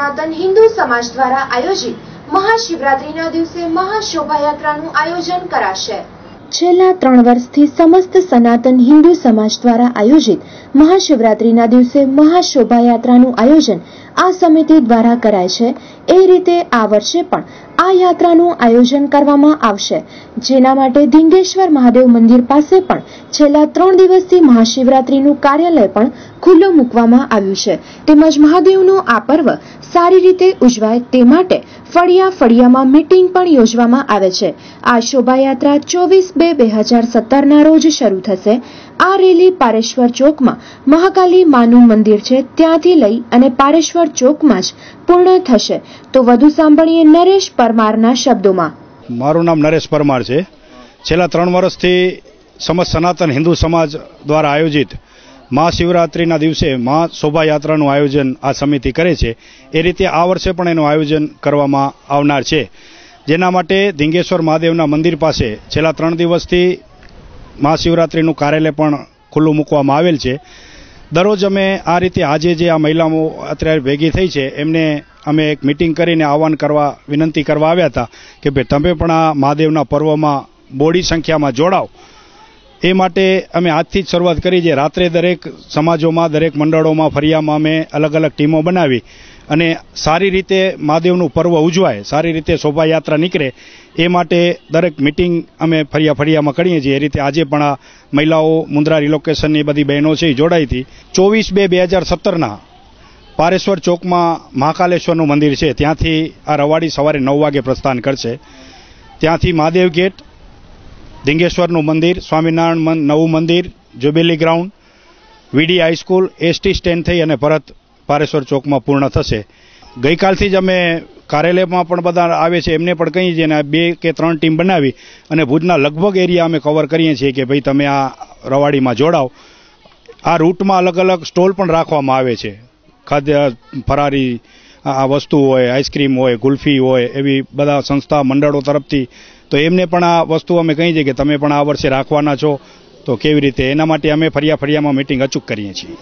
સનાતન હિન્દુ સમાજ દ્વારા આયોજિત મહાશિવરાત્રીના દિવસે મહાશોભાયાત્રાનું આયોજન કરાશે। છેલ્લા 3 વર્ષથી સમસ્ત સનાતન હિન્દુ સમાજ દ્વારા આયોજિત મહાશિવરાત્રીના દિવસે મહાશોભાયાત્રાનું આયોજન આ સમિતિ દ્વારા કરાય છે। એ રીતે આ વર્ષે પણ આ યાત્રાનું આયોજન કરવામાં આવશે, જેના માટે ધીંગેશ્વર મહાદેવ મંદિર પાસે પણ છેલ્લા 3 દિવસથી મહાશિવરાત્રીનું કાર્યાલય પણ ખુલ્લું મૂકવામાં આવ્યું છે। તેમજ મહાદેવનો આ પર્વ સારી રીતે ઉજવાય તે માટે ફળિયામાં મીટિંગ પણ યોજવામાં આવે છે। આ શોભાયાત્રા 24/2/2017 ના રોજ શરૂ થશે। આ રેલી પારેશ્વર ચોકમાં મહાકાલી માનું મંદિર છે ત્યાંથી લઈ અને પારેશ્વર ચોકમાં જ પૂર્ણ થશે। તો વધુ સાંભળીએ નરેશ પરમારના શબ્દોમાં। મારું નામ નરેશ પરમાર છે। છેલ્લા 3 વર્ષથી સમસ્ત સનાતન હિન્દુ સમાજ દ્વારા આયોજિત મહાશિવરાત્રિના દિવસે મહાશોભાયાત્રાનું આયોજન આ સમિતિ કરે છે। એ રીતે આ વર્ષે પણ એનું આયોજન કરવામાં આવનાર છે, જેના માટે ધીંગેશ્વર મહાદેવના મંદિર પાસે છેલ્લા 3 દિવસથી મહાશિવરાત્રિનું કાર્યાલય પણ ખુલ્લું મૂકવામાં આવેલ છે। દરરોજ અમે આ રીતે આજે જે આ મહિલાઓ અત્યારે ભેગી થઈ છે એમને અમે એક મીટિંગ કરીને આહવાન કરવા વિનંતી કરવા આવ્યા હતા કે ભાઈ તમે પણ આ મહાદેવના પર્વમાં બોડી સંખ્યામાં જોડાઓ। એ માટે અમે આજથી જ શરૂઆત કરી છે। રાત્રે દરેક સમાજોમાં, દરેક મંડળોમાં, ફરિયામાં અમે અલગ અલગ ટીમો બનાવી અને સારી રીતે મહાદેવનું પર્વ ઉજવાય, સારી રીતે શોભાયાત્રા નીકળે એ માટે દરેક મિટિંગ અમે ફરિયામાં કરીએ છીએ। એ રીતે આજે પણ આ મહિલાઓ મુન્દ્રા રિલોકેશનની બધી બહેનો છે એ જોડાઈ હતી। 24/2/2017ના પારેશ્વર ચોકમાં મહાકાલેશ્વરનું મંદિર છે, ત્યાંથી આ રવાડી સવારે 9 વાગે પ્રસ્થાન કરશે। ત્યાંથી મહાદેવ ગેટ, ધીંગેશ્વરનું મંદિર, સ્વામિનારાયણ નવું મંદિર, જ્યુબિલી ગ્રાઉન્ડ, વીડી હાઈસ્કૂલ, એસટી સ્ટેન્ડ થઈ અને પરત પારેશ્વર ચોકમાં પૂર્ણ થશે। ગઈકાલથી જ અમે કાર્યાલયમાં પણ બધા આવે છે એમને પણ કહીએ છીએ અને 2 કે 3 ટીમ બનાવી અને ભુજના લગભગ એરિયા અમે કવર કરીએ છીએ કે ભાઈ તમે આ રવાડીમાં જોડાઓ। આ રૂટમાં અલગ અલગ સ્ટોલ પણ રાખવામાં આવે છે, ખાદ્ય ફરારી આ વસ્તુ હોય, આઈસ્ક્રીમ હોય, ગુલ્ફી હોય, એવી બધા સંસ્થા મંડળો તરફથી, તો એમને પણ આ વસ્તુ અમે કહીએ છીએ કે તમે પણ આ વર્ષે રાખવાના છો તો કેવી રીતે, એના માટે અમે ફરિયામાં મિટિંગ અચૂક કરીએ છીએ।